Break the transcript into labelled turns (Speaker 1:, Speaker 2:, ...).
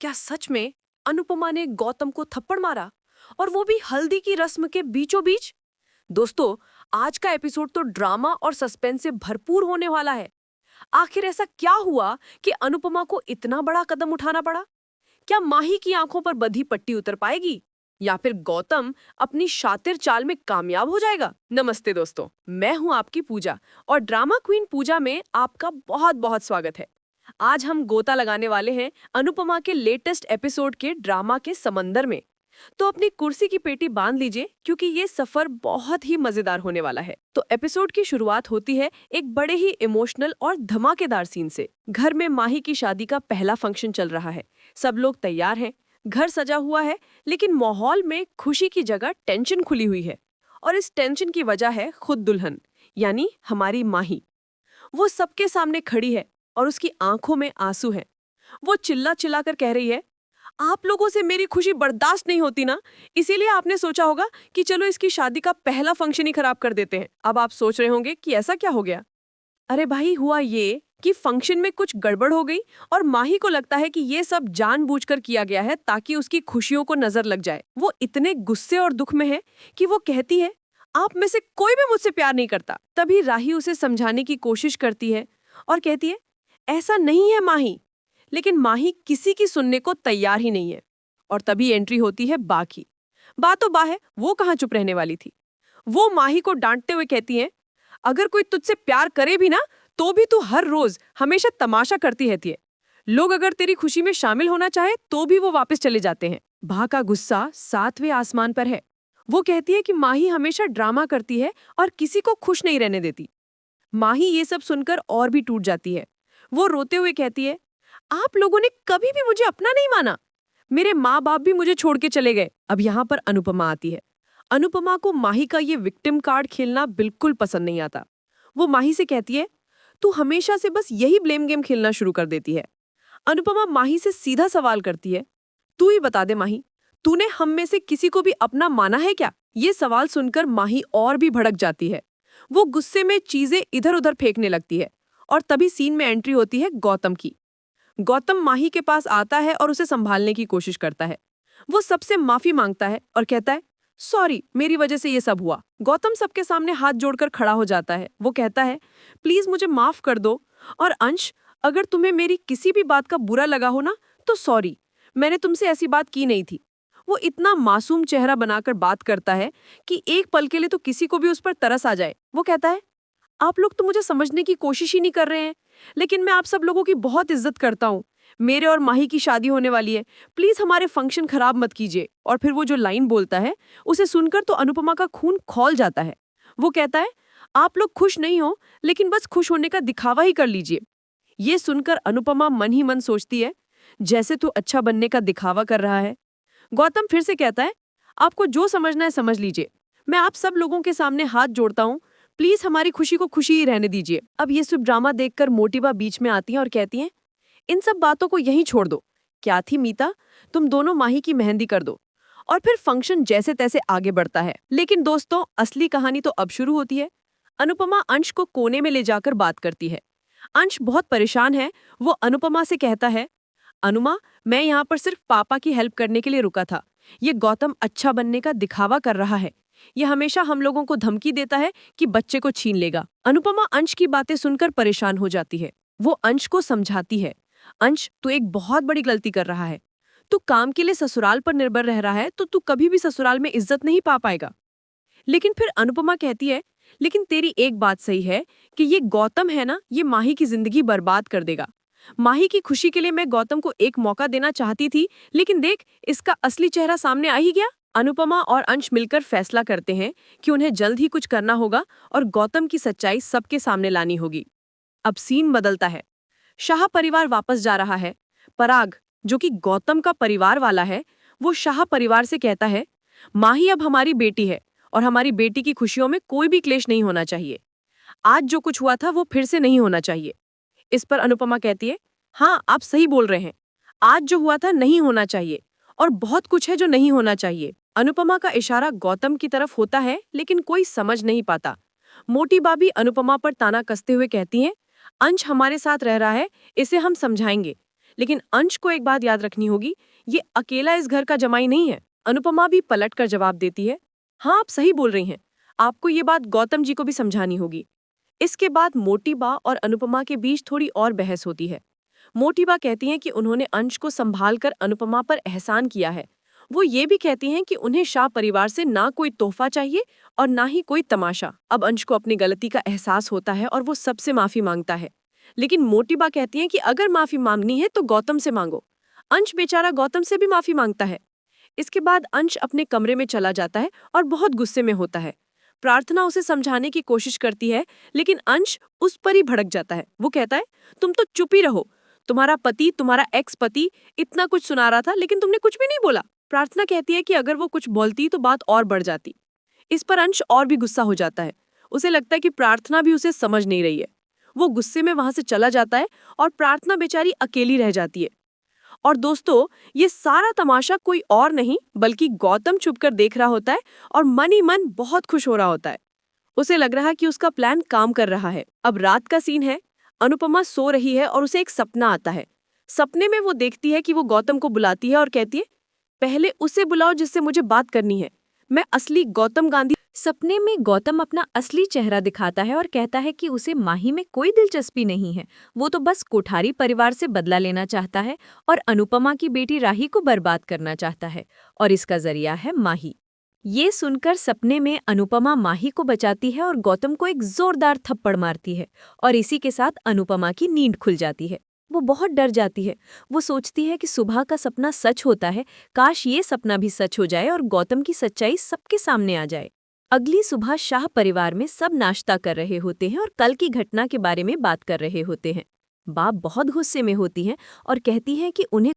Speaker 1: क्या सच में अनुपमा ने गौतम को थप्पड़ मारा? और वो भी हल्दी की रस्म के बीचों बीच? दोस्तों, आज का एपिसोड तो ड्रामा और सस्पेंस से भरपूर होने वाला है। आखिर ऐसा क्या हुआ कि अनुपमा को इतना बड़ा कदम उठाना पड़ा? क्या माही की आंखों पर बंधी पट्टी उतर पाएगी, या फिर गौतम अपनी शातिर चाल में कामयाब हो जाएगा? नमस्ते दोस्तों, मैं हूं आपकी पूजा और ड्रामा क्वीन पूजा में आपका बहुत बहुत स्वागत है। आज हम गोता लगाने वाले हैं अनुपमा के लेटेस्ट एपिसोड के ड्रामा के समंदर में। तो अपनी कुर्सी की पेटी बांध लीजिए, क्योंकि ये सफर बहुत ही मजेदार होने वाला है। तो एपिसोड की शुरुआत होती है एक बड़े ही इमोशनल और धमाकेदार सीन से। घर में माही की शादी का पहला फंक्शन चल रहा है। सब लोग तैयार हैं, घर सजा हुआ है, लेकिन माहौल में खुशी की जगह टेंशन खुली हुई है। और इस टेंशन की वजह है खुद दुल्हन, यानी हमारी माही। वो सबके सामने खड़ी है और उसकी आंखों में आंसू हैं। वो चिल्ला चिल्ला कर कह रही है, आप लोगों से मेरी खुशी बर्दाश्त नहीं होती ना, इसीलिए आपने सोचा होगा कि चलो इसकी शादी का पहला फंक्शन ही खराब कर देते हैं। अब आप सोच रहे होंगे कि ऐसा क्या हो गया। अरे भाई, हुआ ये कि फंक्शन में कुछ गड़बड़ हो गई और माही को लगता है कि ये सब जानबूझकर किया गया है ताकि उसकी खुशियों को नजर लग जाए। वो इतने गुस्से और दुख में है कि वो कहती है, आप में से कोई भी मुझसे प्यार नहीं करता। तभी राही उसे समझाने की कोशिश करती है और कहती है, ऐसा नहीं है माही। लेकिन माही किसी की सुनने को तैयार ही नहीं है। और तभी एंट्री होती है बा की। बा तो बा है, वो कहाँ चुप रहने वाली थी। वो माही को डांटते हुए कहती है, अगर कोई तुझसे प्यार करे भी ना, तो भी तू हर रोज हमेशा तमाशा करती रहती है। लोग अगर तेरी खुशी में शामिल होना चाहे तो भी वो वापस चले जाते हैं। बा का गुस्सा 7वें आसमान पर है। वो कहती है कि माही हमेशा ड्रामा करती है और किसी को खुश नहीं रहने देती। माही ये सब सुनकर और भी टूट जाती है। वो रोते हुए कहती है, आप लोगों ने कभी भी मुझे अपना नहीं माना। मेरे माँ बाप भी मुझे छोड़ के चले गए। अब यहाँ पर अनुपमा आती है। अनुपमा को माही का ये विक्टिम कार्ड खेलना बिल्कुल पसंद नहीं आता। वो माही से कहती है, तू हमेशा से बस यही ब्लेम गेम खेलना शुरू कर देती है। अनुपमा माही से सीधा सवाल करती है, तू ही बता दे माही, तूने हम में से किसी को भी अपना माना है क्या? ये सवाल सुनकर माही और भी भड़क जाती है। वो गुस्से में चीजें इधर उधर फेंकने लगती है। और तभी सीन में एंट्री होती है गौतम की। गौतम माही के पास आता है और उसे संभालने की कोशिश करता है। वो सबसे माफी मांगता है और कहता है, सॉरी, मेरी वजह से ये सब हुआ। गौतम सबके सामने हाथ जोड़कर खड़ा हो जाता है। वो कहता है, प्लीज मुझे माफ कर दो। और अंश, अगर तुम्हें मेरी किसी भी बात का बुरा लगा हो ना, तो सॉरी, मैंने तुमसे ऐसी बात की नहीं थी। वो इतना मासूम चेहरा बनाकर बात करता है कि एक पल के लिए तो किसी को भी उस पर तरस आ जाए। वो कहता है, आप लोग तो मुझे समझने की कोशिश ही नहीं कर रहे हैं, लेकिन मैं आप सब लोगों की बहुत इज्जत करता हूँ। मेरे और माही की शादी होने वाली है, प्लीज हमारे फंक्शन खराब मत कीजिए। और फिर वो जो लाइन बोलता है, उसे सुनकर तो अनुपमा का खून खौल जाता है। वो कहता है, आप लोग खुश नहीं हो, लेकिन बस खुश होने का दिखावा ही कर लीजिए। ये सुनकर अनुपमा मन ही मन सोचती है, जैसे तू अच्छा बनने का दिखावा कर रहा है। गौतम फिर से कहता है, आपको जो समझना है समझ लीजिए। मैं आप सब लोगों के सामने हाथ जोड़ता हूँ, प्लीज हमारी खुशी को खुशी ही रहने दीजिए। अब ये सब ड्रामा देखकर मोटिवा बीच में आती है और कहती है, इन सब बातों को यहीं छोड़ दो। क्या थी मीता, तुम दोनों माही की मेहंदी कर दो। और फिर फंक्शन जैसे तैसे आगे बढ़ता है। लेकिन दोस्तों, असली कहानी तो अब शुरू होती है। अनुपमा अंश को कोने में ले जाकर बात करती है। अंश बहुत परेशान है। वो अनुपमा से कहता है, अनुमा, मैं यहाँ पर सिर्फ पापा की हेल्प करने के लिए रुका था। ये गौतम अच्छा बनने का दिखावा कर रहा है। ये हमेशा हम लोगों को धमकी देता है कि बच्चे को छीन लेगा। अनुपमा अंश की बातें सुनकर परेशान हो जाती है। वो अंश को समझाती है, अंश, तू एक बहुत बड़ी गलती कर रहा है। तू काम के लिए ससुराल पर निर्भर रह रहा है, तो तू कभी भी ससुराल में इज्जत नहीं पा पाएगा। लेकिन फिर अनुपमा कहती है, लेकिन तेरी एक बात सही है कि ये गौतम है ना, ये माही की जिंदगी बर्बाद कर देगा। माही की खुशी के लिए मैं गौतम को एक मौका देना चाहती थी, लेकिन देख, इसका असली चेहरा सामने आ ही गया। अनुपमा और अंश मिलकर फैसला करते हैं कि उन्हें जल्द ही कुछ करना होगा और गौतम की सच्चाई सबके सामने लानी होगी। अब सीन बदलता है। शाह परिवार वापस जा रहा है। पराग, जो कि गौतम का परिवार वाला है, वो शाह परिवार से कहता है, माही अब हमारी बेटी है और हमारी बेटी की खुशियों में कोई भी क्लेश नहीं होना चाहिए। आज जो कुछ हुआ था वो फिर से नहीं होना चाहिए। इस पर अनुपमा कहती है, हाँ, आप सही बोल रहे हैं। आज जो हुआ था नहीं होना चाहिए और बहुत कुछ है जो नहीं होना चाहिए। अनुपमा का इशारा गौतम की तरफ होता है, लेकिन कोई समझ नहीं पाता। मोटी भाभी अनुपमा पर ताना कसते हुए कहती हैं, अंश हमारे साथ रह रहा है, इसे हम समझाएंगे। लेकिन अंश को एक बात याद रखनी होगी, ये अकेला इस घर का जमाई नहीं है। अनुपमा भी पलट कर जवाब देती है, हाँ आप सही बोल रही हैं, आपको ये बात गौतम जी को भी समझानी होगी। इसके बाद मोटी बा और अनुपमा के बीच थोड़ी और बहस होती है। मोटी बा कहती हैं कि उन्होंने अंश को संभाल कर अनुपमा पर एहसान किया है। वो ये भी कहती हैं कि उन्हें शाह परिवार से ना कोई तोहफा चाहिए और ना ही कोई तमाशा। अब अंश को अपनी गलती का एहसास होता है और वो सबसे माफी मांगता है। लेकिन मोटी बा कहती हैं कि अगर माफी मांगनी है तो गौतम से मांगो। अंश बेचारा गौतम से भी माफी मांगता है। इसके बाद अंश अपने कमरे में चला जाता है और बहुत गुस्से में होता है। प्रार्थना उसे समझाने की कोशिश करती है, लेकिन अंश उस पर ही भड़क जाता है। वो कहता है, तुम तो चुप ही रहो, तुम्हारा पति, तुम्हारा एक्स पति इतना कुछ सुना रहा था लेकिन तुमने कुछ भी नहीं बोला। प्रार्थना कहती है कि अगर वो कुछ बोलती तो बात और बढ़ जाती। इस पर अंश और भी गुस्सा हो जाता है। उसे लगता है कि प्रार्थना भी उसे समझ नहीं रही है। वो गुस्से में वहां से चला जाता है और प्रार्थना बेचारी अकेली रह जाती है। और दोस्तों, ये सारा तमाशा कोई और नहीं बल्कि गौतम छुपकर देख रहा होता है और मन ही मन बहुत खुश हो रहा होता है। उसे लग रहा है कि उसका प्लान काम कर रहा है। अब रात का सीन है। अनुपमा सो रही है और उसे एक सपना आता है। सपने में वो देखती है कि वो गौतम को बुलाती है और कहती है, पहले उसे बुलाओ जिससे मुझे बात करनी है। मैं असली गौतम गांधी।
Speaker 2: सपने में गौतम अपना असली चेहरा दिखाता है और कहता है कि उसे माही में कोई दिलचस्पी नहीं है। वो तो बस कोठारी परिवार से बदला लेना चाहता है और अनुपमा की बेटी राही को बर्बाद करना चाहता है, और इसका जरिया है माही। ये सुनकर सपने में अनुपमा माही को बचाती है और गौतम को एक जोरदार थप्पड़ मारती है, और इसी के साथ अनुपमा की नींद खुल जाती है। वो बहुत डर जाती है। वो सोचती है कि सुबह का सपना सच होता है, काश ये सपना भी सच हो जाए और गौतम की सच्चाई सबके सामने आ जाए। अगली सुबह शाह परिवार में सब नाश्ता कर रहे होते हैं और कल की घटना के बारे में बात कर रहे होते हैं। बाप बहुत गुस्से में होती हैं और कहती हैं कि उन्हें